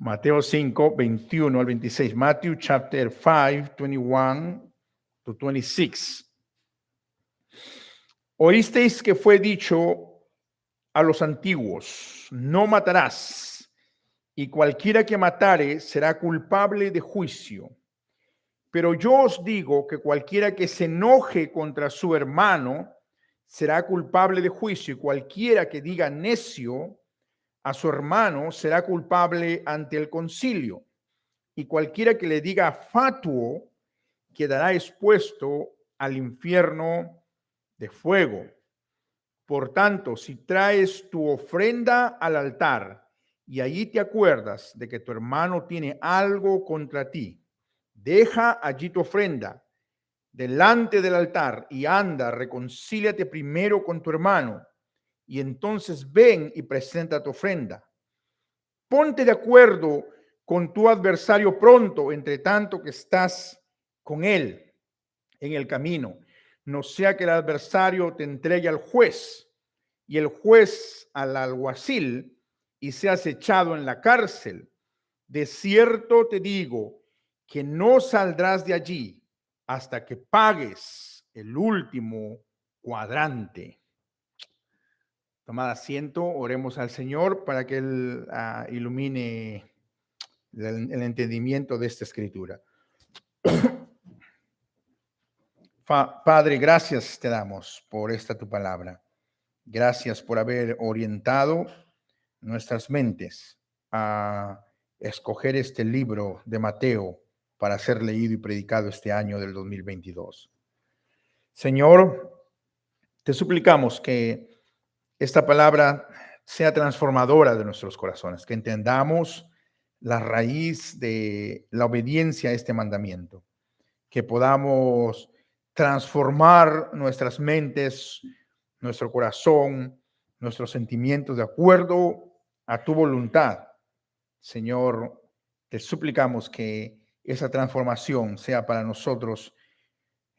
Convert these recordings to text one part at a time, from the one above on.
Mateo 5, 21 al 26. Matthew chapter 5, 21 to 26. Oísteis que fue dicho a los antiguos, no matarás, y cualquiera que matare será culpable de juicio. Pero yo os digo que cualquiera que se enoje contra su hermano será culpable de juicio, y cualquiera que diga necio a su hermano será culpable ante el concilio, y cualquiera que le diga fatuo quedará expuesto al infierno de fuego. Por tanto, si traes tu ofrenda al altar y allí te acuerdas de que tu hermano tiene algo contra ti, deja allí tu ofrenda delante del altar y anda, reconcíliate primero con tu hermano, y entonces ven y presenta tu ofrenda. Ponte de acuerdo con tu adversario pronto, entre tanto que estás con él en el camino, no sea que el adversario te entregue al juez y el juez al alguacil y seas echado en la cárcel. De cierto te digo que no saldrás de allí hasta que pagues el último cuadrante. Tomad asiento, oremos al Señor para que Él ilumine el entendimiento de esta escritura. Padre, gracias te damos por esta tu palabra. Gracias por haber orientado nuestras mentes a escoger este libro de Mateo para ser leído y predicado este año del 2022. Señor, te suplicamos que esta palabra sea transformadora de nuestros corazones, que entendamos la raíz de la obediencia a este mandamiento, que podamos transformar nuestras mentes, nuestro corazón, nuestros sentimientos de acuerdo a tu voluntad. Señor, te suplicamos que esa transformación sea para nosotros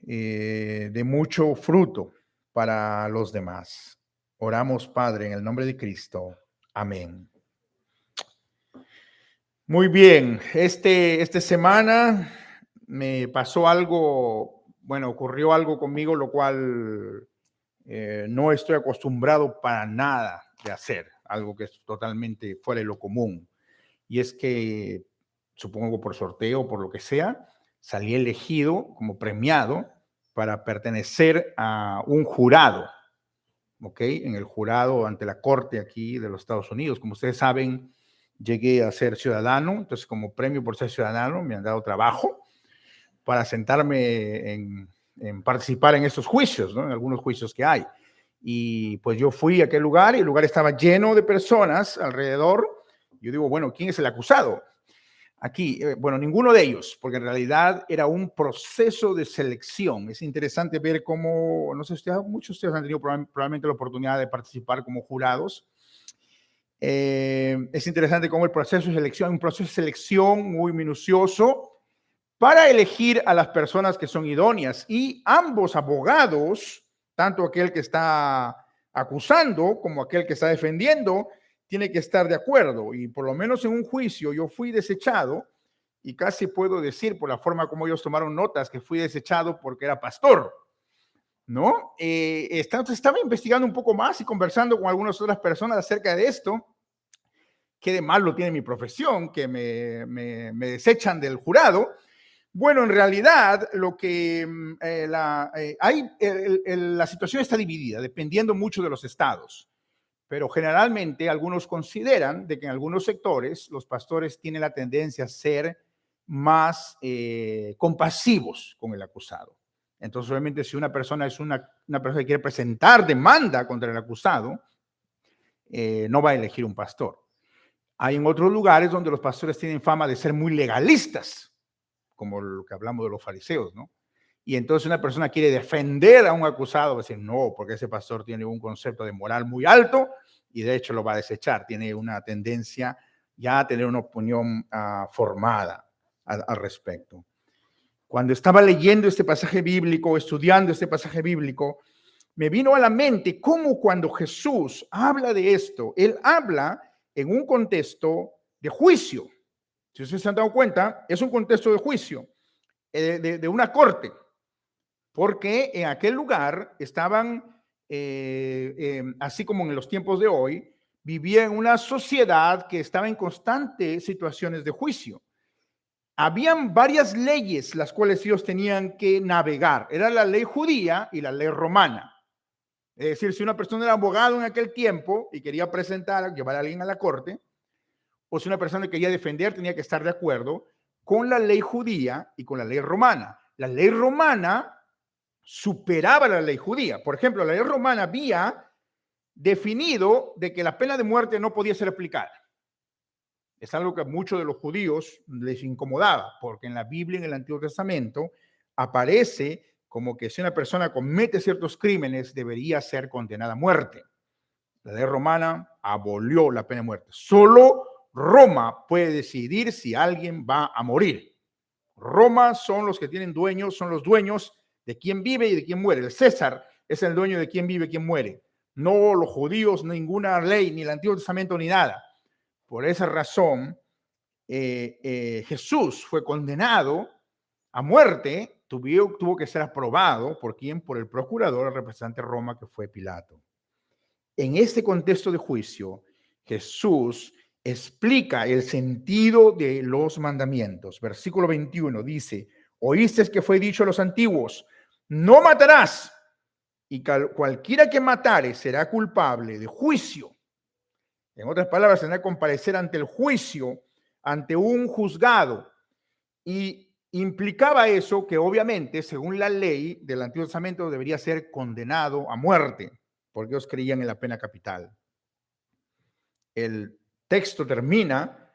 de mucho fruto para los demás. Oramos, Padre, en el nombre de Cristo. Amén. Muy bien, esta semana me pasó algo, ocurrió algo conmigo, lo cual no estoy acostumbrado para nada de hacer, algo que es totalmente fuera de lo común. Y es que, supongo por sorteo, por lo que sea, salí elegido como premiado para pertenecer a un jurado, ¿ok? En el jurado ante la corte aquí de los Estados Unidos. Como ustedes saben, llegué a ser ciudadano, entonces como premio por ser ciudadano me han dado trabajo para sentarme en participar en estos juicios, ¿no? En algunos juicios que hay. Y pues yo fui a aquel lugar y el lugar estaba lleno de personas alrededor. Yo digo, bueno, ¿quién es el acusado? Aquí, ninguno de ellos, porque en realidad era un proceso de selección. Es interesante ver cómo, no sé, muchos de ustedes han tenido probablemente la oportunidad de participar como jurados. Es interesante cómo el proceso de selección, un proceso de selección muy minucioso para elegir a las personas que son idóneas, y ambos abogados, tanto aquel que está acusando como aquel que está defendiendo, tiene que estar de acuerdo. Y por lo menos en un juicio yo fui desechado, y casi puedo decir por la forma como ellos tomaron notas que fui desechado porque era pastor, ¿no? Estaba investigando un poco más y conversando con algunas otras personas acerca de esto. ¿Qué de malo tiene mi profesión que me desechan del jurado? Bueno, en realidad lo que la situación está dividida, dependiendo mucho de los estados. Pero generalmente algunos consideran de que en algunos sectores los pastores tienen la tendencia a ser más compasivos con el acusado. Entonces, obviamente, si una persona es una persona que quiere presentar demanda contra el acusado, no va a elegir un pastor. Hay en otros lugares donde los pastores tienen fama de ser muy legalistas, como lo que hablamos de los fariseos, ¿no? Y entonces una persona quiere defender a un acusado, va a decir, no, porque ese pastor tiene un concepto de moral muy alto y de hecho lo va a desechar. Tiene una tendencia ya a tener una opinión formada al respecto. Cuando estaba leyendo este pasaje bíblico, estudiando este pasaje bíblico, me vino a la mente cómo cuando Jesús habla de esto, él habla en un contexto de juicio. Si ustedes se han dado cuenta, es un contexto de juicio, de una corte, porque en aquel lugar estaban, así como en los tiempos de hoy, vivía en una sociedad que estaba en constantes situaciones de juicio. Habían varias leyes las cuales ellos tenían que navegar. Era la ley judía y la ley romana. Es decir, si una persona era abogado en aquel tiempo y quería presentar, llevar a alguien a la corte, o si una persona quería defender, tenía que estar de acuerdo con la ley judía y con la ley romana. La ley romana superaba la ley judía. Por ejemplo, la ley romana había definido de que la pena de muerte no podía ser aplicada. Es algo que a muchos de los judíos les incomodaba, porque en la Biblia, en el Antiguo Testamento, aparece como que si una persona comete ciertos crímenes, debería ser condenada a muerte. La ley romana abolió la pena de muerte. Solo Roma puede decidir si alguien va a morir. Roma son los que tienen dueños, son los dueños de quién vive y de quién muere. El César es el dueño de quién vive y quién muere. No los judíos, ninguna ley, ni el Antiguo Testamento, ni nada. Por esa razón, Jesús fue condenado a muerte, tuvo que ser aprobado por quién, por el procurador, el representante de Roma, que fue Pilato. En este contexto de juicio, Jesús explica el sentido de los mandamientos. Versículo 21 dice: oíste que fue dicho a los antiguos, no matarás, y cualquiera que matare será culpable de juicio. En otras palabras, tendrá que comparecer ante el juicio, ante un juzgado. Y implicaba eso que obviamente, según la ley del Antiguo Testamento, debería ser condenado a muerte, porque ellos creían en la pena capital. El texto termina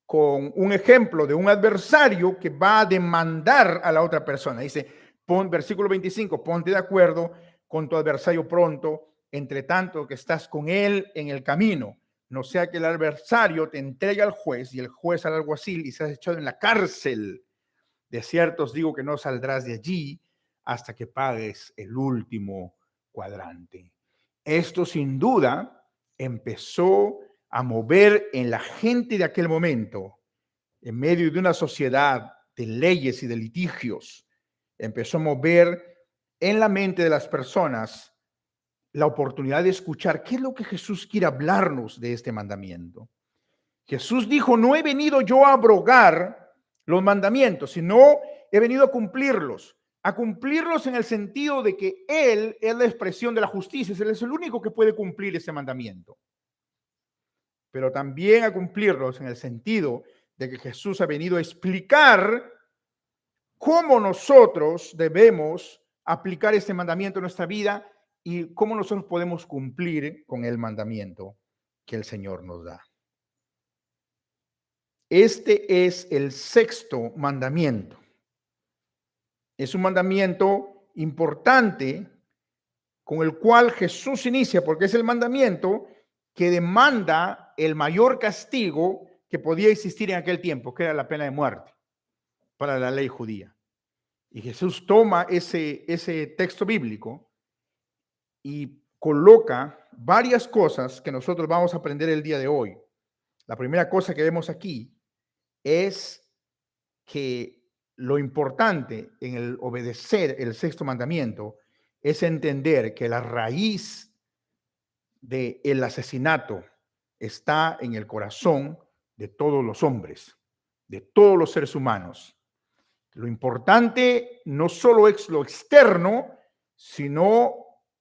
con un ejemplo de un adversario que va a demandar a la otra persona. Dice, versículo 25, ponte de acuerdo con tu adversario pronto, entre tanto que estás con él en el camino. No sea que el adversario te entregue al juez y el juez al alguacil y seas echado en la cárcel. De cierto os digo que no saldrás de allí hasta que pagues el último cuadrante. Esto sin duda empezó a mover en la gente de aquel momento, en medio de una sociedad de leyes y de litigios, empezó a mover en la mente de las personas la oportunidad de escuchar qué es lo que Jesús quiere hablarnos de este mandamiento. Jesús dijo, no he venido yo a abrogar los mandamientos, sino he venido a cumplirlos en el sentido de que Él es la expresión de la justicia, Él es el único que puede cumplir ese mandamiento. Pero también a cumplirlos en el sentido de que Jesús ha venido a explicar cómo nosotros debemos aplicar este mandamiento en nuestra vida y cómo nosotros podemos cumplir con el mandamiento que el Señor nos da. Este es el sexto mandamiento. Es un mandamiento importante con el cual Jesús inicia, porque es el mandamiento que demanda el mayor castigo que podía existir en aquel tiempo, que era la pena de muerte para la ley judía. Y Jesús toma ese texto bíblico y coloca varias cosas que nosotros vamos a aprender el día de hoy. La primera cosa que vemos aquí es que lo importante en el obedecer el sexto mandamiento es entender que la raíz del asesinato está en el corazón de todos los hombres, de todos los seres humanos. Lo importante no solo es lo externo, sino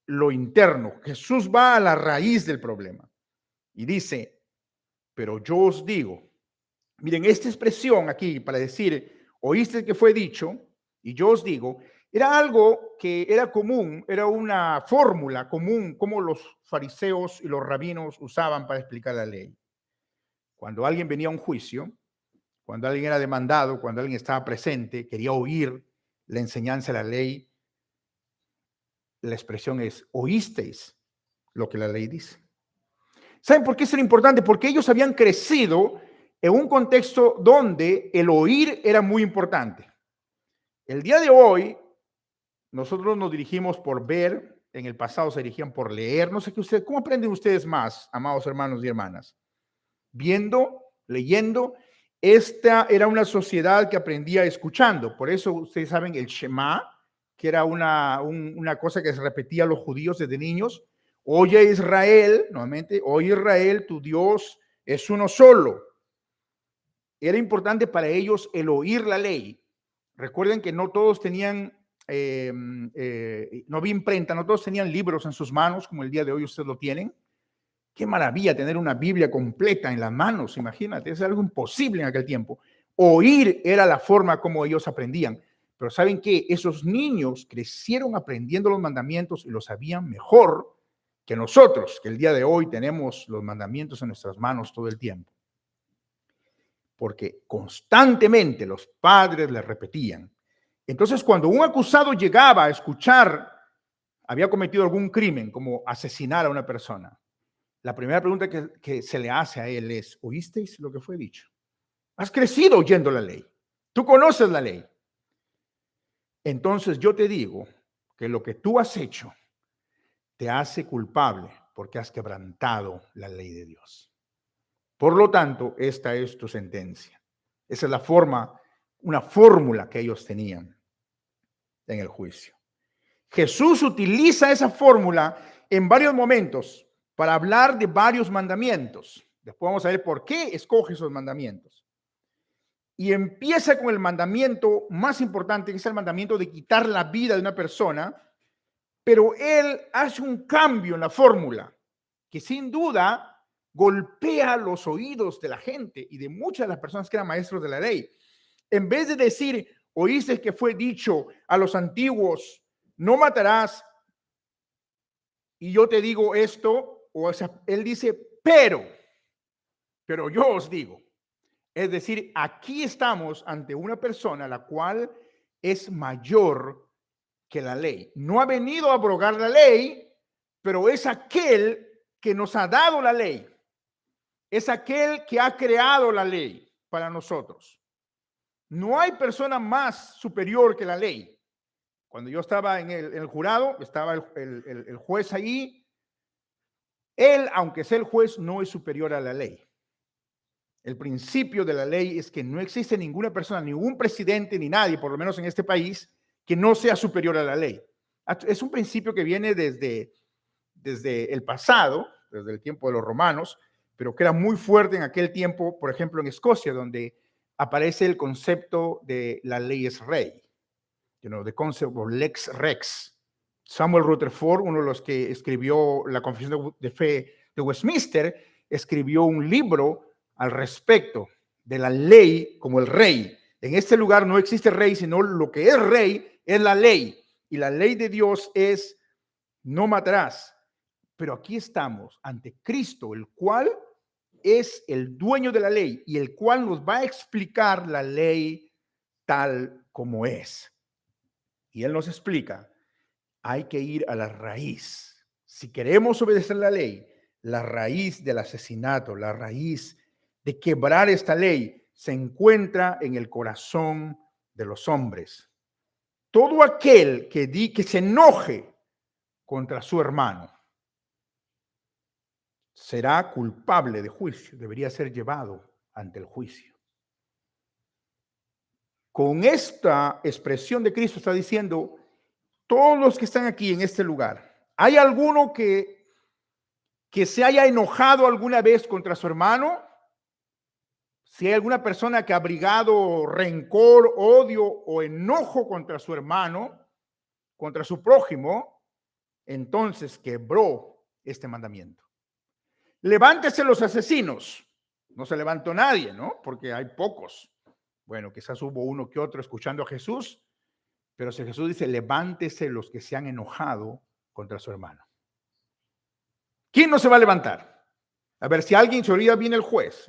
lo interno. Jesús va a la raíz del problema y dice, pero yo os digo, miren, esta expresión aquí para decir, oíste que fue dicho, y yo os digo, era algo que era común, era una fórmula común como los fariseos y los rabinos usaban para explicar la ley. Cuando alguien venía a un juicio, cuando alguien era demandado, cuando alguien estaba presente, quería oír la enseñanza de la ley, la expresión es, ¿oísteis lo que la ley dice? ¿Saben por qué es importante? Porque ellos habían crecido en un contexto donde el oír era muy importante. El día de hoy, nosotros nos dirigimos por ver, en el pasado se dirigían por leer. No sé qué ustedes, ¿cómo aprenden ustedes más, amados hermanos y hermanas? Viendo, leyendo. esta era una sociedad que aprendía escuchando. Por eso ustedes saben el Shema, que era una cosa que se repetía a los judíos desde niños. Oye Israel, nuevamente, oye Israel, tu Dios es uno solo. Era importante para ellos el oír la ley. Recuerden que no todos tenían, no había imprenta, no todos tenían libros en sus manos, como el día de hoy ustedes lo tienen. Qué maravilla tener una Biblia completa en las manos, imagínate, es algo imposible en aquel tiempo. Oír era la forma como ellos aprendían. Pero ¿saben qué? Esos niños crecieron aprendiendo los mandamientos y los sabían mejor que nosotros, que el día de hoy tenemos los mandamientos en nuestras manos todo el tiempo. Porque constantemente los padres les repetían. Entonces, cuando un acusado llegaba a escuchar, había cometido algún crimen, como asesinar a una persona, la primera pregunta que se le hace a él es, ¿oísteis lo que fue dicho? Has crecido oyendo la ley. Tú conoces la ley. Entonces yo te digo que lo que tú has hecho te hace culpable porque has quebrantado la ley de Dios. Por lo tanto, esta es tu sentencia. Esa es la forma, una fórmula que ellos tenían en el juicio. Jesús utiliza esa fórmula en varios momentos para hablar de varios mandamientos. Después vamos a ver por qué escoge esos mandamientos. Y empieza con el mandamiento más importante, que es el mandamiento de quitar la vida de una persona, pero él hace un cambio en la fórmula que sin duda golpea los oídos de la gente y de muchas de las personas que eran maestros de la ley. En vez de decir, oíste que fue dicho a los antiguos, no matarás, y yo te digo esto, o sea, él dice, pero yo os digo. Es decir, aquí estamos ante una persona la cual es mayor que la ley. No ha venido a abrogar la ley, pero es aquel que nos ha dado la ley. Es aquel que ha creado la ley para nosotros. No hay persona más superior que la ley. Cuando yo estaba en el jurado, estaba el juez ahí. Él, aunque sea el juez, no es superior a la ley. El principio de la ley es que no existe ninguna persona, ningún presidente, ni nadie, por lo menos en este país, que no sea superior a la ley. Es un principio que viene desde el pasado, desde el tiempo de los romanos, pero que era muy fuerte en aquel tiempo, por ejemplo, en Escocia, donde aparece el concepto de la ley es rey. The concept of lex rex. Samuel Rutherford, uno de los que escribió la Confesión de Fe de Westminster, escribió un libro al respecto de la ley como el rey. En este lugar no existe rey, sino lo que es rey es la ley. Y la ley de Dios es no matarás. Pero aquí estamos ante Cristo, el cual es el dueño de la ley y el cual nos va a explicar la ley tal como es. Y él nos explica, hay que ir a la raíz. Si queremos obedecer la ley, la raíz del asesinato, la raíz de quebrar esta ley se encuentra en el corazón de los hombres. Todo aquel que se enoje contra su hermano será culpable de juicio, debería ser llevado ante el juicio. Con esta expresión de Cristo está diciendo, todos los que están aquí en este lugar, ¿hay alguno que se haya enojado alguna vez contra su hermano? Si hay alguna persona que ha abrigado rencor, odio o enojo contra su hermano, contra su prójimo, entonces quebró este mandamiento. Levántese los asesinos. No se levantó nadie, ¿no? Porque hay pocos. Bueno, quizás hubo uno que otro escuchando a Jesús, pero si Jesús dice, levántese los que se han enojado contra su hermano. ¿Quién no se va a levantar? A ver, si alguien se olvida, viene el juez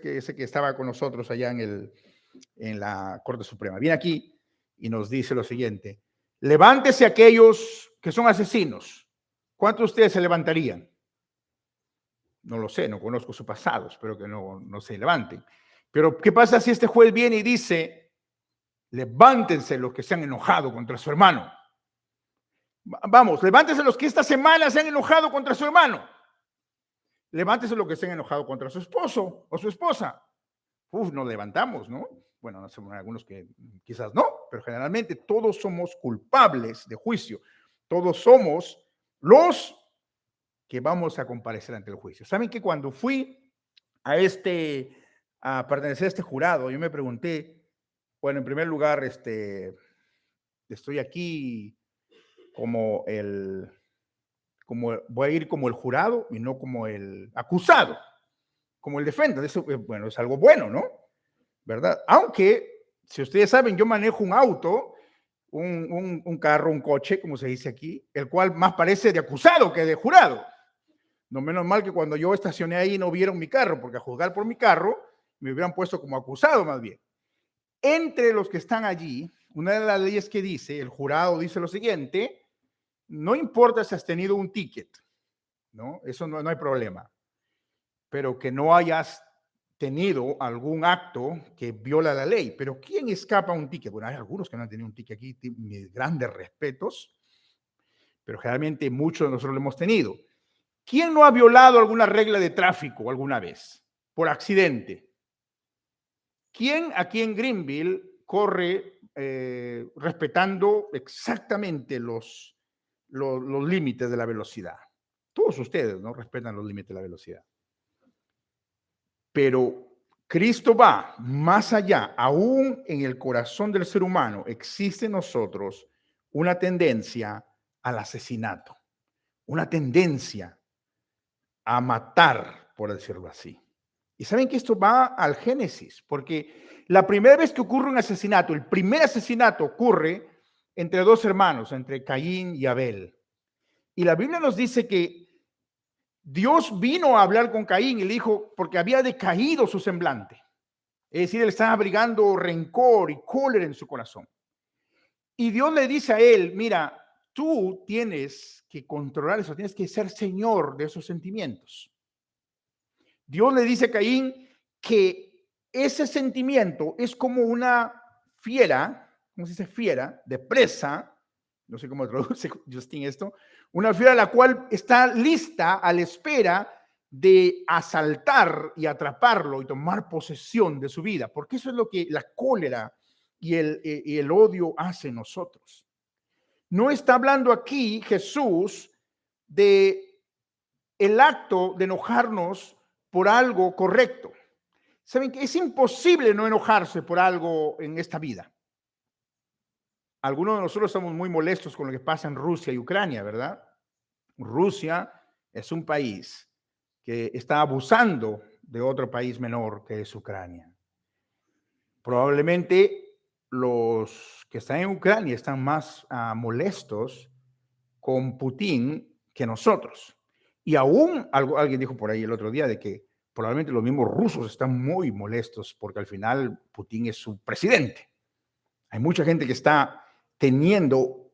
que ese que estaba con nosotros allá en la Corte Suprema. Viene aquí y nos dice lo siguiente, levántese aquellos que son asesinos. ¿Cuántos de ustedes se levantarían? No lo sé, no conozco su pasado, espero que no se levanten. Pero ¿qué pasa si este juez viene y dice, levántense los que se han enojado contra su hermano? Vamos, levántense los que esta semana se han enojado contra su hermano. Levántese los que se han enojado contra su esposo o su esposa. nos levantamos, ¿no? Bueno, no sé, algunos que quizás no, pero generalmente todos somos culpables de juicio. Todos somos los que vamos a comparecer ante el juicio. ¿Saben que cuando fui a pertenecer a este jurado, yo me pregunté, bueno, en primer lugar, estoy aquí como voy a ir como el jurado y no como el acusado, como el defensor. Eso, bueno, es algo bueno, ¿no? ¿Verdad? Aunque, si ustedes saben, yo manejo un auto, un carro, un coche, como se dice aquí, el cual más parece de acusado que de jurado. No, menos mal que cuando yo estacioné ahí no vieron mi carro, porque a juzgar por mi carro me hubieran puesto como acusado más bien. Entre los que están allí, una de las leyes que dice, el jurado dice lo siguiente: no importa si has tenido un ticket, ¿no? Eso no hay problema, pero que no hayas tenido algún acto que viola la ley. Pero ¿quién escapa a un ticket? Bueno, hay algunos que no han tenido un ticket aquí, mis grandes respetos, pero generalmente muchos de nosotros lo hemos tenido. ¿Quién no ha violado alguna regla de tráfico alguna vez por accidente? ¿Quién aquí en Greenville corre respetando exactamente los límites de la velocidad? Todos ustedes, ¿no? Respetan los límites de la velocidad. Pero Cristo va más allá. Aún en el corazón del ser humano existe en nosotros una tendencia al asesinato, una tendencia a matar, por decirlo así. Y saben que esto va al Génesis, porque la primera vez que ocurre un asesinato, el primer asesinato ocurre entre dos hermanos, entre Caín y Abel. Y la Biblia nos dice que Dios vino a hablar con Caín y le dijo, porque había decaído su semblante. Es decir, él estaba abrigando rencor y cólera en su corazón. Y Dios le dice a él, mira, tú tienes que controlar eso, tienes que ser señor de esos sentimientos. Dios le dice a Caín que ese sentimiento es como una fiera, ¿cómo se dice fiera? De presa, no sé cómo traduce Justin esto, una fiera la cual está lista a la espera de asaltar y atraparlo y tomar posesión de su vida, porque eso es lo que la cólera y el odio hace en nosotros. No está hablando aquí Jesús de el acto de enojarnos por algo correcto. Saben que es imposible no enojarse por algo en esta vida. Algunos de nosotros estamos muy molestos con lo que pasa en Rusia y Ucrania, ¿verdad? Rusia es un país que está abusando de otro país menor que es Ucrania. Probablemente los que están en Ucrania están más molestos con Putin que nosotros. Y aún alguien dijo por ahí el otro día de que probablemente los mismos rusos están muy molestos porque al final Putin es su presidente. Hay mucha gente que está teniendo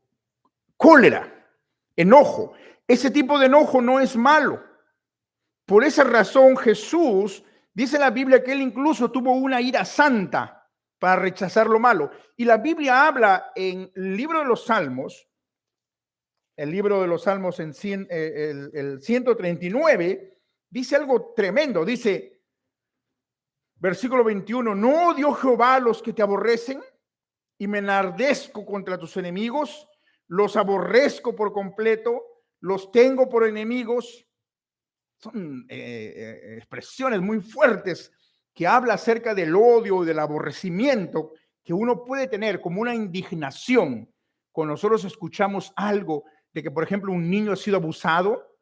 cólera, enojo. Ese tipo de enojo no es malo. Por esa razón Jesús dice en la Biblia que él incluso tuvo una ira santa para rechazar lo malo. Y la Biblia habla en el libro de los Salmos, el libro de los Salmos en el 139, dice algo tremendo. Dice, versículo 21, ¿no odio Jehová a los que te aborrecen? Y me enardezco contra tus enemigos, los aborrezco por completo, los tengo por enemigos. Son expresiones muy fuertes que habla acerca del odio y del aborrecimiento que uno puede tener como una indignación cuando nosotros escuchamos algo de que, por ejemplo, un niño ha sido abusado.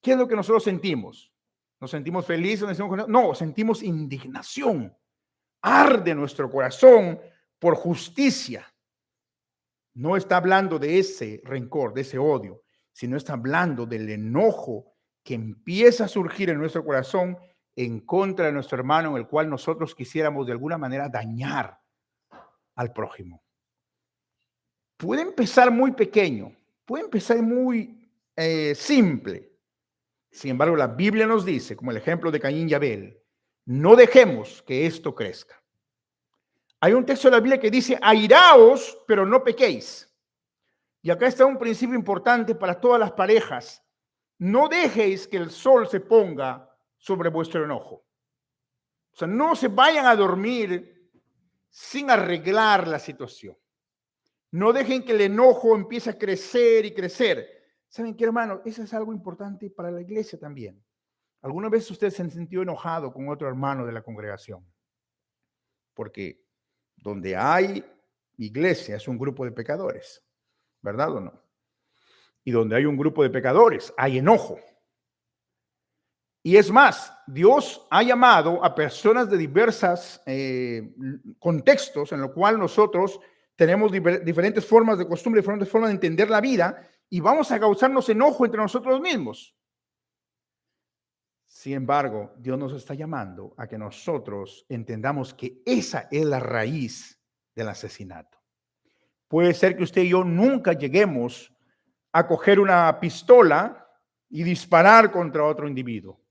¿Qué es lo que nosotros sentimos? ¿Nos sentimos felices? No, sentimos indignación. Arde nuestro corazón por justicia. No está hablando de ese rencor, de ese odio, sino está hablando del enojo que empieza a surgir en nuestro corazón en contra de nuestro hermano, en el cual nosotros quisiéramos de alguna manera dañar al prójimo. Puede empezar muy pequeño, puede empezar muy simple. Sin embargo, la Biblia nos dice, como el ejemplo de Caín y Abel, no dejemos que esto crezca. Hay un texto de la Biblia que dice, airaos, pero no pequéis. Y acá está un principio importante para todas las parejas. No dejéis que el sol se ponga sobre vuestro enojo. O sea, no se vayan a dormir sin arreglar la situación. No dejen que el enojo empiece a crecer y crecer. ¿Saben qué, hermano? Eso es algo importante para la iglesia también. ¿Alguna vez usted se sintió enojado con otro hermano de la congregación? Porque donde hay iglesia es un grupo de pecadores, ¿verdad o no? Y donde hay un grupo de pecadores hay enojo. Y es más, Dios ha llamado a personas de diversos contextos en los cuales nosotros tenemos diferentes formas de costumbre, diferentes formas de entender la vida y vamos a causarnos enojo entre nosotros mismos. Sin embargo, Dios nos está llamando a que nosotros entendamos que esa es la raíz del asesinato. Puede ser que usted y yo nunca lleguemos a coger una pistola y disparar contra otro individuo.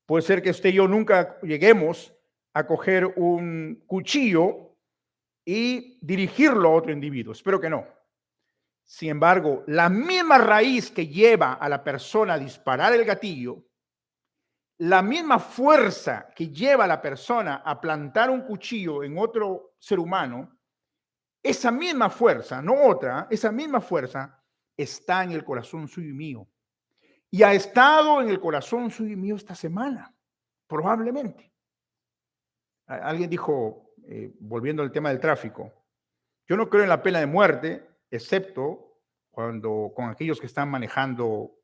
Puede ser que usted y yo nunca lleguemos a coger un cuchillo y dirigirlo a otro individuo. Espero que no. Sin embargo, la misma raíz que lleva a la persona a disparar el gatillo, la misma fuerza que lleva a la persona a plantar un cuchillo en otro ser humano, esa misma fuerza, no otra, esa misma fuerza está en el corazón suyo y mío. Y ha estado en el corazón suyo y mío esta semana, probablemente. Alguien dijo, volviendo al tema del tráfico, yo no creo en la pena de muerte, excepto cuando con aquellos que están manejando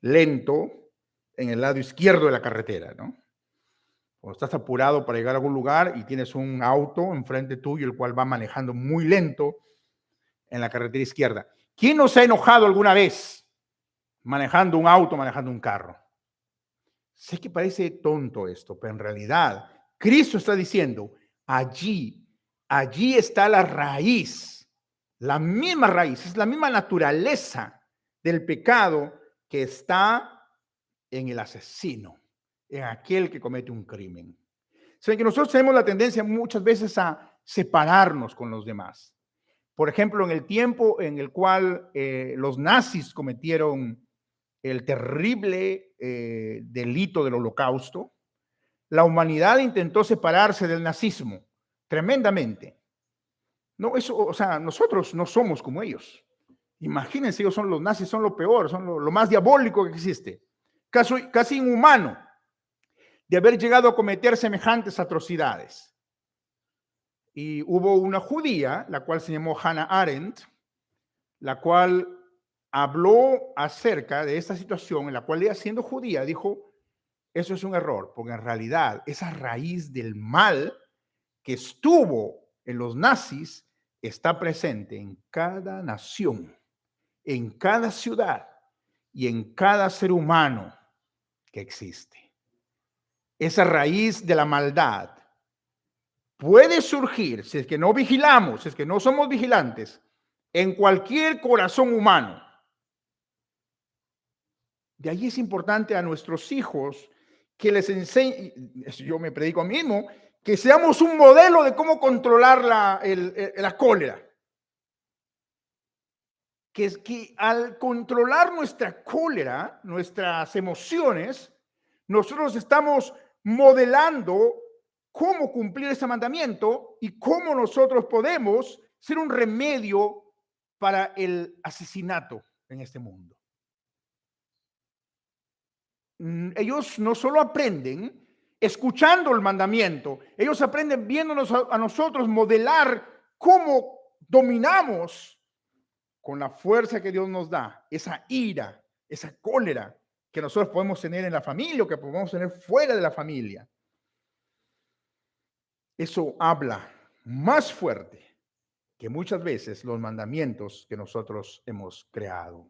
lento en el lado izquierdo de la carretera, ¿no? Cuando estás apurado para llegar a algún lugar y tienes un auto enfrente tuyo, el cual va manejando muy lento en la carretera izquierda. ¿Quién no se ha enojado alguna vez manejando un auto, manejando un carro? Sé que parece tonto esto, pero en realidad Cristo está diciendo, allí está la raíz, la misma raíz, es la misma naturaleza del pecado que está en el asesino, en aquel que comete un crimen. Saben que nosotros tenemos la tendencia muchas veces a separarnos con los demás. Por ejemplo, en el tiempo en el cual los nazis cometieron el terrible delito del Holocausto, la humanidad intentó separarse del nazismo tremendamente. No, eso, o sea, nosotros no somos como ellos. Imagínense, ellos son los nazis, son lo peor, son lo más diabólico que existe. Casi inhumano de haber llegado a cometer semejantes atrocidades. Y hubo una judía, la cual se llamó Hannah Arendt, la cual habló acerca de esta situación en la cual ella, siendo judía, dijo, eso es un error, porque en realidad esa raíz del mal que estuvo en los nazis está presente en cada nación, en cada ciudad y en cada ser humano que existe. Esa raíz de la maldad puede surgir, si es que no vigilamos, si es que no somos vigilantes, en cualquier corazón humano. De ahí es importante a nuestros hijos que les enseñe, yo me predico a mí mismo, que seamos un modelo de cómo controlar la cólera. Que al controlar nuestra cólera, nuestras emociones, nosotros estamos modelando cómo cumplir ese mandamiento y cómo nosotros podemos ser un remedio para el asesinato en este mundo. Ellos no solo aprenden escuchando el mandamiento, ellos aprenden viéndonos a nosotros modelar cómo dominamos con la fuerza que Dios nos da, esa ira, esa cólera que nosotros podemos tener en la familia o que podemos tener fuera de la familia. Eso habla más fuerte que muchas veces los mandamientos que nosotros hemos creado.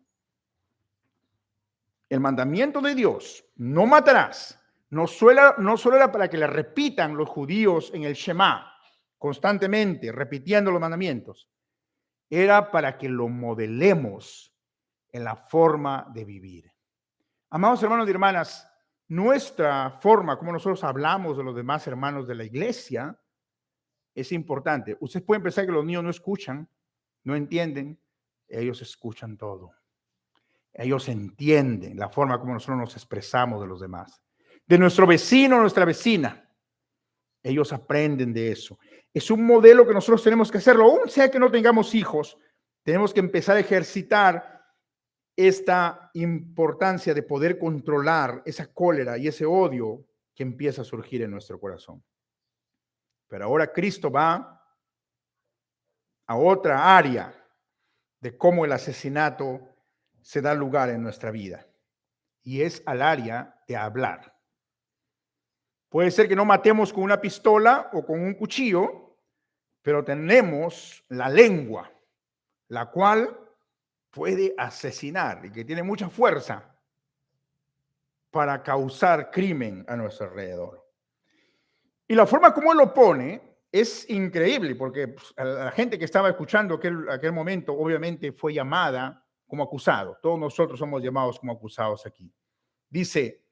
El mandamiento de Dios, no matarás, no solo era para que le repitan los judíos en el Shema, constantemente repitiendo los mandamientos, era para que lo modelemos en la forma de vivir. Amados hermanos y hermanas, nuestra forma, como nosotros hablamos de los demás hermanos de la iglesia, es importante. Ustedes pueden pensar que los niños no escuchan, no entienden, ellos escuchan todo. Ellos entienden la forma como nosotros nos expresamos de los demás. De nuestro vecino, nuestra vecina. Ellos aprenden de eso. Es un modelo que nosotros tenemos que hacerlo, aún sea que no tengamos hijos, tenemos que empezar a ejercitar esta importancia de poder controlar esa cólera y ese odio que empieza a surgir en nuestro corazón. Pero ahora Cristo va a otra área de cómo el asesinato se da lugar en nuestra vida, y es al área de hablar. Puede ser que no matemos con una pistola o con un cuchillo, pero tenemos la lengua, la cual puede asesinar y que tiene mucha fuerza para causar crimen a nuestro alrededor. Y la forma como él lo pone es increíble, porque pues, la gente que estaba escuchando aquel momento obviamente fue llamada como acusado. Todos nosotros somos llamados como acusados aquí. Dice,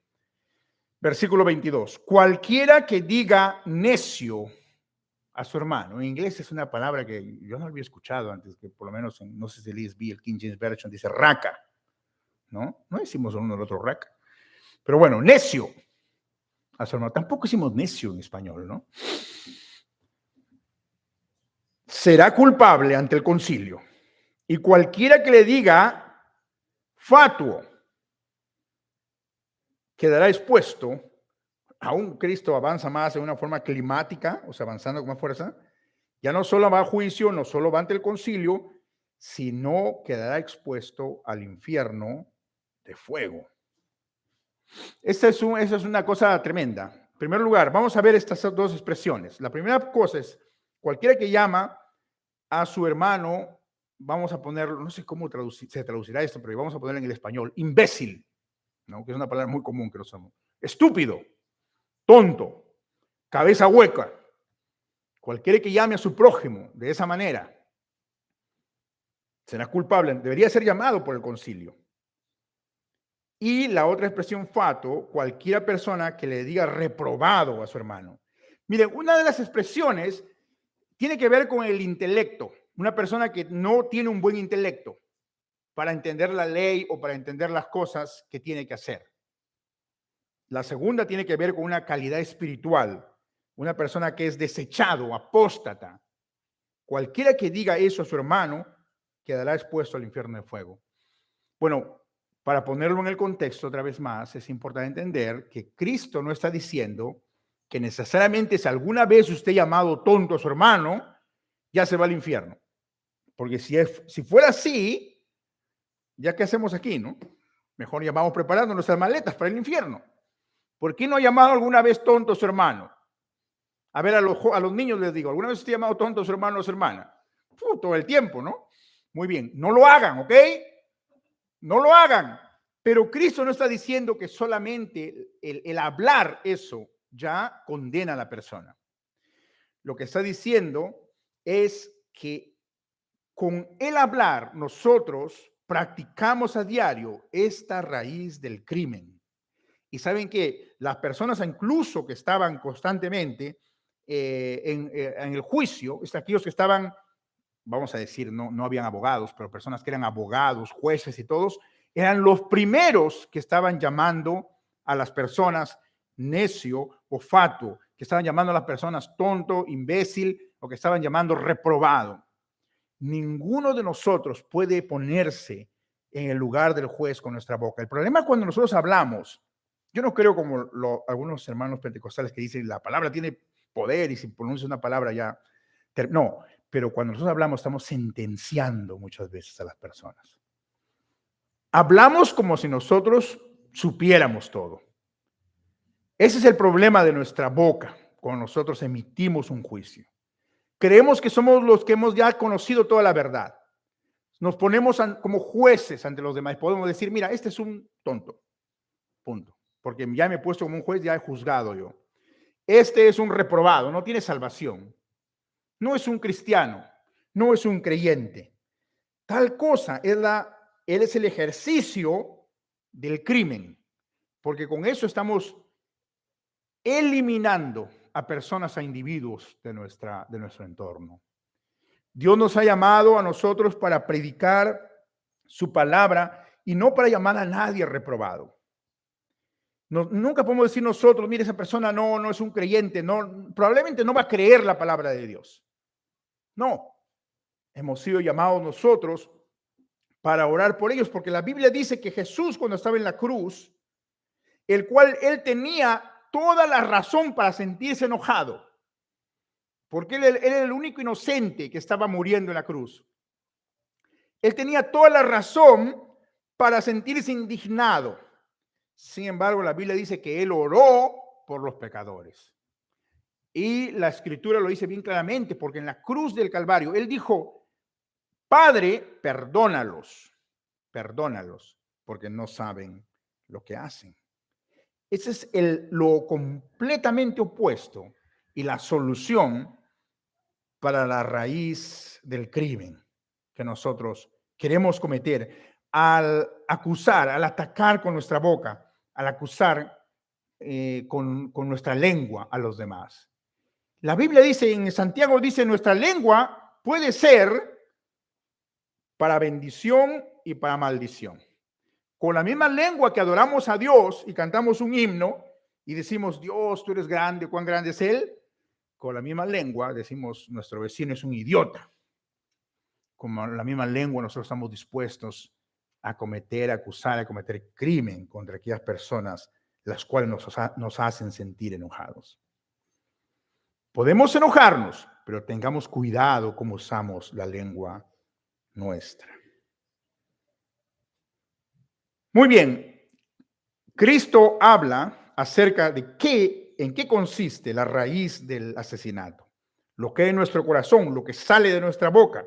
versículo 22, cualquiera que diga necio a su hermano. En inglés es una palabra que yo no había escuchado antes, que por lo menos no sé si el ESV, el King James Version, dice raca, ¿no? No decimos uno del otro raca. Pero bueno, necio a su hermano. Tampoco decimos necio en español, ¿no? Será culpable ante el concilio. Y cualquiera que le diga fatuo quedará expuesto. Aún Cristo avanza más de una forma climática, o sea, avanzando con más fuerza. Ya no solo va a juicio, no solo va ante el concilio, sino quedará expuesto al infierno de fuego. Esa es una cosa tremenda. En primer lugar, vamos a ver estas dos expresiones. La primera cosa es, cualquiera que llama a su hermano, vamos a ponerlo, no sé cómo se traducirá esto, pero vamos a ponerlo en el español, imbécil, ¿no? Que es una palabra muy común que lo usamos. Estúpido, tonto, cabeza hueca. Cualquiera que llame a su prójimo de esa manera será culpable, debería ser llamado por el concilio. Y la otra expresión fato, cualquiera persona que le diga reprobado a su hermano. Miren, una de las expresiones tiene que ver con el intelecto. Una persona que no tiene un buen intelecto para entender la ley o para entender las cosas que tiene que hacer. La segunda tiene que ver con una calidad espiritual. Una persona que es desechado, apóstata. Cualquiera que diga eso a su hermano quedará expuesto al infierno de fuego. Bueno, para ponerlo en el contexto otra vez más, es importante entender que Cristo no está diciendo que necesariamente si alguna vez usted ha llamado tonto a su hermano, ya se va al infierno. Porque si fuera así, ¿ya qué hacemos aquí, no? Mejor ya vamos preparando nuestras maletas para el infierno. ¿Por qué no ha llamado alguna vez tonto a su hermano? A ver, a los niños les digo, ¿alguna vez usted ha llamado tonto a su hermano o a su hermana? Todo el tiempo, ¿no? Muy bien, no lo hagan, ¿ok? No lo hagan. Pero Cristo no está diciendo que solamente el hablar eso ya condena a la persona. Lo que está diciendo es que con el hablar nosotros practicamos a diario esta raíz del crimen. Y saben que las personas incluso que estaban constantemente en el juicio, aquellos que estaban, vamos a decir, no habían abogados, pero personas que eran abogados, jueces y todos, eran los primeros que estaban llamando a las personas necio o fatuo, que estaban llamando a las personas tonto, imbécil, o que estaban llamando reprobado. Ninguno de nosotros puede ponerse en el lugar del juez con nuestra boca. El problema es cuando nosotros hablamos. Yo no creo como algunos hermanos pentecostales que dicen la palabra tiene poder y si pronuncia una palabra ya. No, pero cuando nosotros hablamos estamos sentenciando muchas veces a las personas. Hablamos como si nosotros supiéramos todo. Ese es el problema de nuestra boca cuando nosotros emitimos un juicio. Creemos que somos los que hemos ya conocido toda la verdad. Nos ponemos como jueces ante los demás. Podemos decir, mira, este es un tonto. Punto. Porque ya me he puesto como un juez, ya he juzgado yo. Este es un reprobado, no tiene salvación. No es un cristiano, no es un creyente. Tal cosa él es el ejercicio del crimen. Porque con eso estamos eliminando a personas, a individuos de nuestro entorno. Dios nos ha llamado a nosotros para predicar su palabra y no para llamar a nadie reprobado. Nunca podemos decir nosotros, mire, esa persona no es un creyente, no, probablemente no va a creer la palabra de Dios. No, hemos sido llamados nosotros para orar por ellos, porque la Biblia dice que Jesús, cuando estaba en la cruz, el cual él tenía toda la razón para sentirse enojado, porque él era el único inocente que estaba muriendo en la cruz. Él tenía toda la razón para sentirse indignado. Sin embargo, la Biblia dice que él oró por los pecadores. Y la escritura lo dice bien claramente, porque en la cruz del Calvario, él dijo, Padre, perdónalos, porque no saben lo que hacen. Ese es lo completamente opuesto y la solución para la raíz del crimen que nosotros queremos cometer al acusar, al atacar con nuestra boca, al acusar con nuestra lengua a los demás. La Biblia dice, en Santiago dice, nuestra lengua puede ser para bendición y para maldición. Con la misma lengua que adoramos a Dios y cantamos un himno y decimos, Dios, tú eres grande, cuán grande es Él, con la misma lengua decimos, nuestro vecino es un idiota. Con la misma lengua nosotros estamos dispuestos a acusar, a cometer crimen contra aquellas personas las cuales nos hacen sentir enojados. Podemos enojarnos, pero tengamos cuidado cómo usamos la lengua nuestra. Muy bien, Cristo habla acerca de en qué consiste la raíz del asesinato, lo que es nuestro corazón, lo que sale de nuestra boca.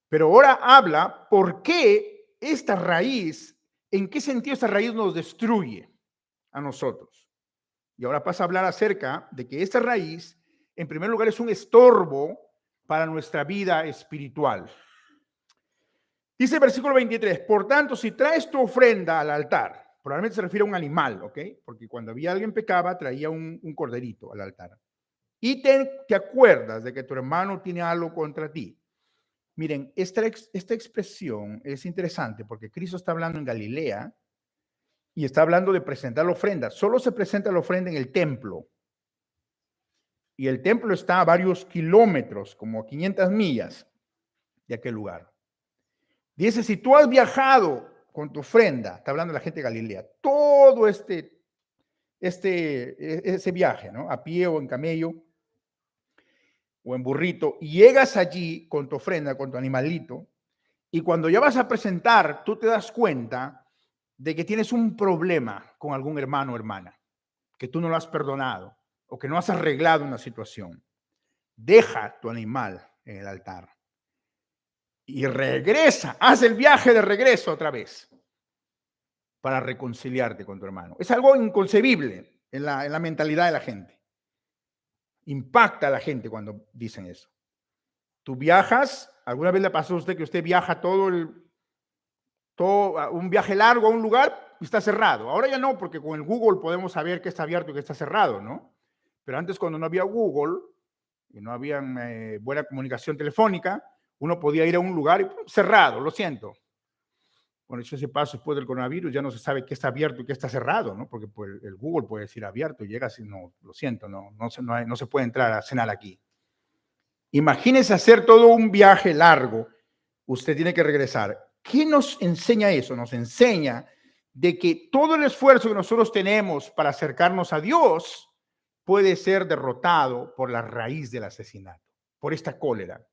Pero ahora habla por qué esta raíz, en qué sentido esta raíz nos destruye a nosotros. Y ahora pasa a hablar acerca de que esta raíz, en primer lugar, es un estorbo para nuestra vida espiritual. Dice el versículo 23, por tanto, si traes tu ofrenda al altar, probablemente se refiere a un animal, ¿ok? Porque cuando había alguien pecaba, traía un corderito al altar. Y te acuerdas de que tu hermano tiene algo contra ti. Miren, esta expresión es interesante porque Cristo está hablando en Galilea y está hablando de presentar la ofrenda. Solo se presenta la ofrenda en el templo. Y el templo está a varios kilómetros, como 500 millas de aquel lugar. Dice, si tú has viajado con tu ofrenda, está hablando la gente de Galilea, todo ese viaje, ¿no? A pie o en camello o en burrito, y llegas allí con tu ofrenda, con tu animalito, y cuando ya vas a presentar, tú te das cuenta de que tienes un problema con algún hermano o hermana, que tú no lo has perdonado o que no has arreglado una situación. Deja tu animal en el altar y regresa, haz el viaje de regreso otra vez para reconciliarte con tu hermano. Es algo inconcebible en la mentalidad de la gente. Impacta a la gente cuando dicen eso. Tú viajas, ¿alguna vez le pasó a usted que usted viaja un viaje largo a un lugar y está cerrado? Ahora ya no, porque con el Google podemos saber qué está abierto y qué está cerrado, ¿no? Pero antes, cuando no había Google y no había buena comunicación telefónica, uno podía ir a un lugar y cerrado, lo siento. Bueno, hecho ese paso después del coronavirus, ya no se sabe qué está abierto y qué está cerrado, ¿no? Porque pues, el Google puede decir abierto y llegas y no, lo siento, no se puede entrar a cenar aquí. Imagínese hacer todo un viaje largo, usted tiene que regresar. ¿Qué nos enseña eso? Nos enseña de que todo el esfuerzo que nosotros tenemos para acercarnos a Dios puede ser derrotado por la raíz del asesinato, por esta cólera,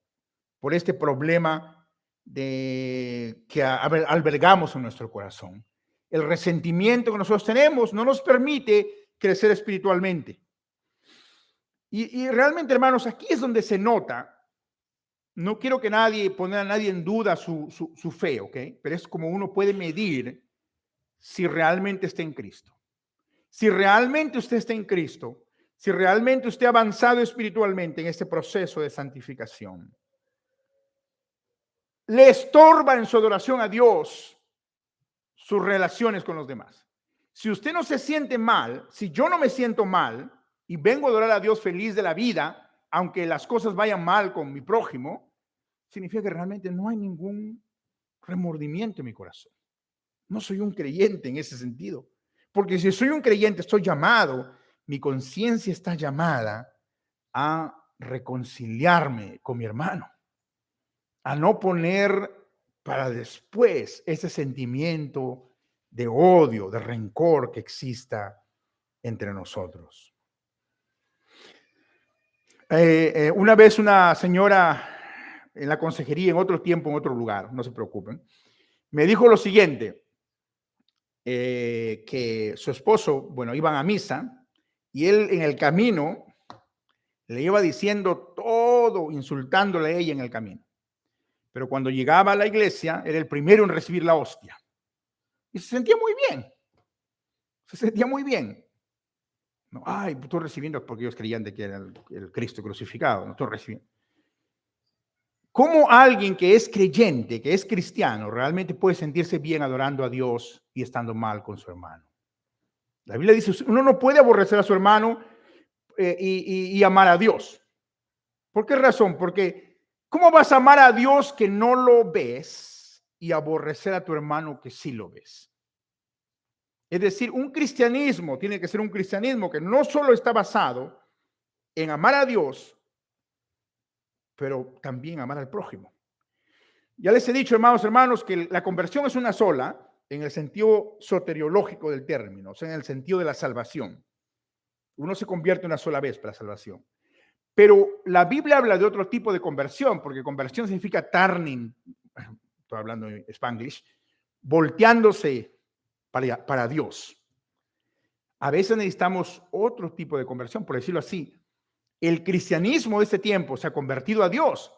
por este problema que albergamos en nuestro corazón. El resentimiento que nosotros tenemos no nos permite crecer espiritualmente. Y realmente, hermanos, aquí es donde se nota. No quiero que poner a nadie en duda su fe, ¿ok? Pero es como uno puede medir si realmente está en Cristo. Si realmente usted está en Cristo, si realmente usted ha avanzado espiritualmente en este proceso de santificación, le estorba en su adoración a Dios sus relaciones con los demás. Si usted no se siente mal, si yo no me siento mal y vengo a adorar a Dios feliz de la vida, aunque las cosas vayan mal con mi prójimo, significa que realmente no hay ningún remordimiento en mi corazón. No soy un creyente en ese sentido, Porque si soy un creyente, estoy llamado, mi conciencia está llamada a reconciliarme con mi hermano, a no poner para después ese sentimiento de odio, de rencor que exista entre nosotros. Una vez una señora en la consejería, en otro tiempo, en otro lugar, no se preocupen, me dijo lo siguiente, que su esposo, bueno, iban a misa y él en el camino le iba diciendo todo, insultándole a ella en el camino. Pero cuando llegaba a la iglesia, era el primero en recibir la hostia. Y se sentía muy bien. Se sentía muy bien. No, ay, estoy recibiendo porque ellos creían de que era el Cristo crucificado. No estoy recibiendo. ¿Cómo alguien que es creyente, que es cristiano, realmente puede sentirse bien adorando a Dios y estando mal con su hermano? La Biblia dice, uno no puede aborrecer a su hermano y amar a Dios. ¿Por qué razón? Porque ¿cómo vas a amar a Dios que no lo ves y aborrecer a tu hermano que sí lo ves? Es decir, un cristianismo tiene que ser un cristianismo que no solo está basado en amar a Dios, pero también amar al prójimo. Ya les he dicho, hermanos, que la conversión es una sola en el sentido soteriológico del término, o sea, en el sentido de la salvación. Uno se convierte una sola vez para la salvación. Pero la Biblia habla de otro tipo de conversión, porque conversión significa turning, estoy hablando en Spanglish, volteándose para Dios. A veces necesitamos otro tipo de conversión, por decirlo así. El cristianismo de este tiempo se ha convertido a Dios,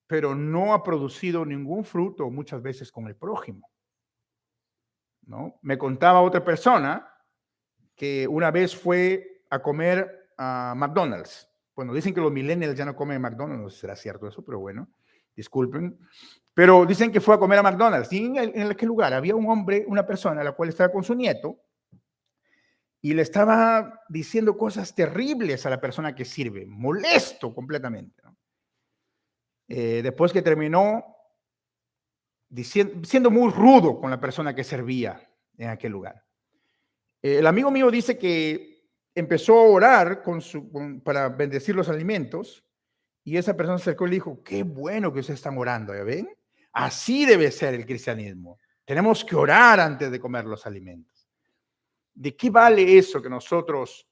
pero no ha producido ningún fruto muchas veces con el prójimo, ¿no? Me contaba otra persona que una vez fue a comer a McDonald's. Bueno, dicen que los millennials ya no comen McDonald's, no sé si será cierto eso, pero bueno, disculpen. Pero dicen que fue a comer a McDonald's. ¿Y en aquel lugar había un hombre, una persona, la cual estaba con su nieto, y le estaba diciendo cosas terribles a la persona que sirve, molesto completamente, ¿no? Después que terminó, siendo muy rudo con la persona que servía en aquel lugar. El amigo mío dice que empezó a orar para bendecir los alimentos y esa persona se acercó y le dijo, qué bueno que ustedes están orando, ¿ya ven? Así debe ser el cristianismo. Tenemos que orar antes de comer los alimentos. ¿De qué vale eso que nosotros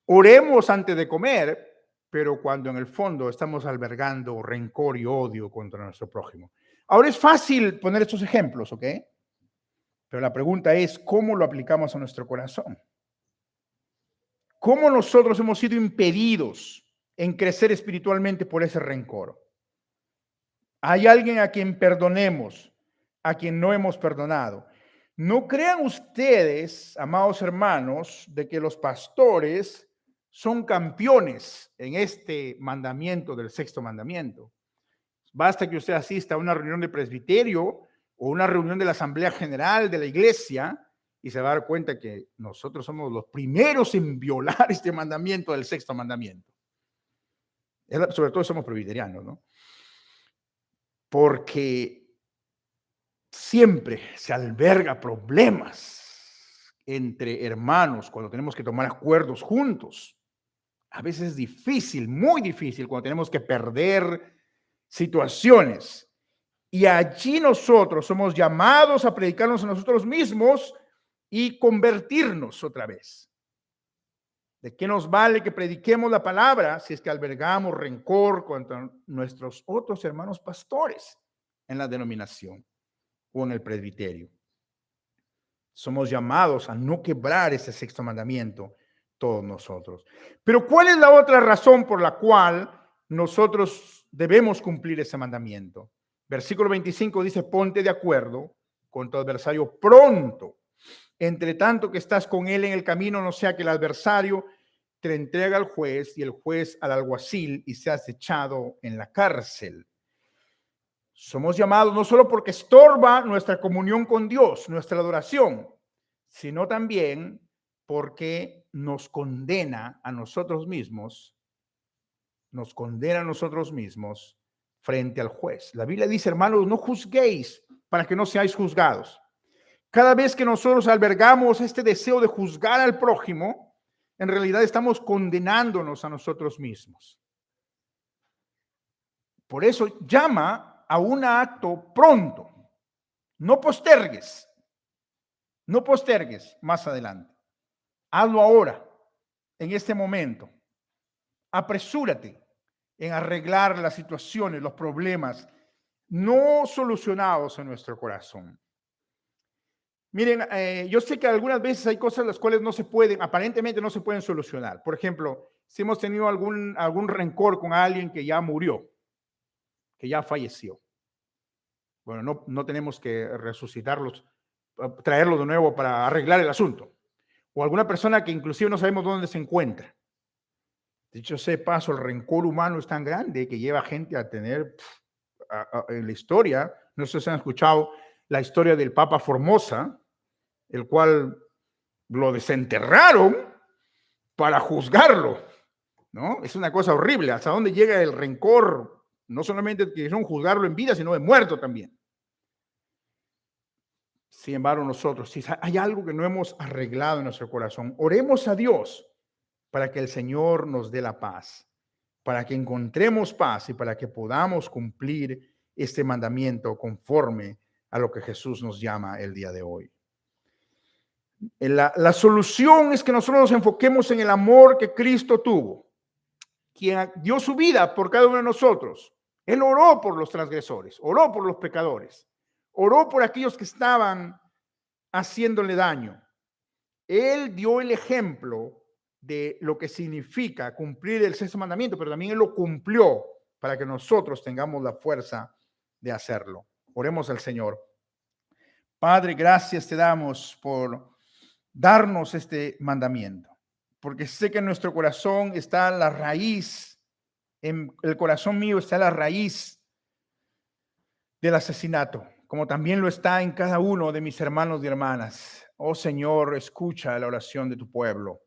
oremos antes de comer, pero cuando en el fondo estamos albergando rencor y odio contra nuestro prójimo? Ahora es fácil poner estos ejemplos, ¿ok? Pero la pregunta es, ¿cómo lo aplicamos a nuestro corazón? ¿Cómo nosotros hemos sido impedidos en crecer espiritualmente por ese rencor? ¿Hay alguien a quien perdonemos, a quien no hemos perdonado? No crean ustedes, amados hermanos, de que los pastores son campeones en este mandamiento del sexto mandamiento. Basta que usted asista a una reunión de presbiterio o una reunión de la Asamblea General de la Iglesia y se va a dar cuenta que nosotros somos los primeros en violar este mandamiento del sexto mandamiento. Sobre todo somos presbiterianos, ¿no? Porque siempre se alberga problemas entre hermanos cuando tenemos que tomar acuerdos juntos. A veces es difícil, muy difícil, cuando tenemos que perder situaciones. Y allí nosotros somos llamados a predicarnos a nosotros mismos y convertirnos otra vez. ¿De qué nos vale que prediquemos la palabra si es que albergamos rencor contra nuestros otros hermanos pastores en la denominación o en el presbiterio? Somos llamados a no quebrar ese sexto mandamiento todos nosotros. Pero ¿cuál es la otra razón por la cual nosotros debemos cumplir ese mandamiento? Versículo 25 dice, ponte de acuerdo con tu adversario pronto, entre tanto que estás con él en el camino, no sea que el adversario te entregue al juez y el juez al alguacil y seas echado en la cárcel. Somos llamados no solo porque estorba nuestra comunión con Dios, nuestra adoración, sino también porque nos condena a nosotros mismos, frente al juez. La Biblia dice, hermanos, no juzguéis para que no seáis juzgados. Cada vez que nosotros albergamos este deseo de juzgar al prójimo, en realidad estamos condenándonos a nosotros mismos. Por eso llama a un acto pronto. No postergues. No postergues más adelante. Hazlo ahora, en este momento. Apresúrate en arreglar las situaciones, los problemas no solucionados en nuestro corazón. Miren, yo sé que algunas veces hay cosas las cuales no se pueden, aparentemente no se pueden solucionar. Por ejemplo, si hemos tenido algún rencor con alguien que ya murió, que ya falleció. Bueno, no tenemos que resucitarlos, traerlos de nuevo para arreglar el asunto. O alguna persona que inclusive no sabemos dónde se encuentra. Dicho sea paso, el rencor humano es tan grande que lleva gente a tener, en la historia, no sé si han escuchado la historia del Papa Formosa, el cual lo desenterraron para juzgarlo, ¿no? Es una cosa horrible, hasta dónde llega el rencor, no solamente quisieron juzgarlo en vida, sino de muerto también. Sin embargo, nosotros, si hay algo que no hemos arreglado en nuestro corazón, oremos a Dios para que el Señor nos dé la paz, para que encontremos paz y para que podamos cumplir este mandamiento conforme a lo que Jesús nos llama el día de hoy. La solución es que nosotros nos enfoquemos en el amor que Cristo tuvo, quien dio su vida por cada uno de nosotros. Él oró por los transgresores, oró por los pecadores, oró por aquellos que estaban haciéndole daño. Él dio el ejemplo de lo que significa cumplir el sexto mandamiento, pero también Él lo cumplió para que nosotros tengamos la fuerza de hacerlo. Oremos al Señor. Padre, gracias te damos por darnos este mandamiento, porque sé que en nuestro corazón está la raíz, en el corazón mío está la raíz del asesinato, como también lo está en cada uno de mis hermanos y hermanas. Oh Señor, escucha la oración de tu pueblo.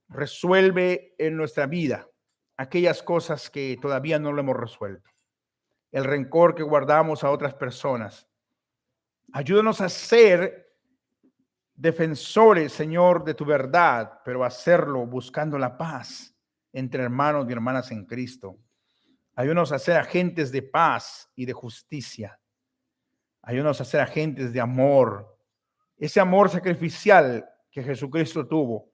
Resuelve en nuestra vida aquellas cosas que todavía no lo hemos resuelto. El rencor que guardamos a otras personas. Ayúdanos a ser defensores, Señor, de tu verdad, pero hacerlo buscando la paz entre hermanos y hermanas en Cristo. Ayúdanos a ser agentes de paz y de justicia. Ayúdanos a ser agentes de amor, ese amor sacrificial que Jesucristo tuvo,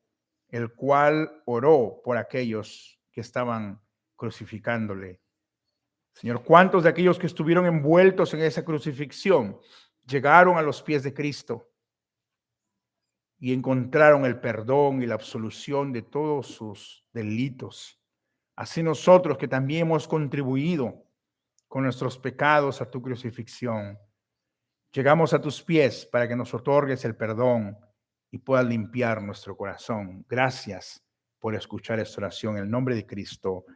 el cual oró por aquellos que estaban crucificándole. Señor, ¿cuántos de aquellos que estuvieron envueltos en esa crucifixión llegaron a los pies de Cristo y encontraron el perdón y la absolución de todos sus delitos? Así nosotros que también hemos contribuido con nuestros pecados a tu crucifixión, llegamos a tus pies para que nos otorgues el perdón y puedas limpiar nuestro corazón. Gracias por escuchar esta oración en el nombre de Cristo.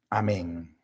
Amén.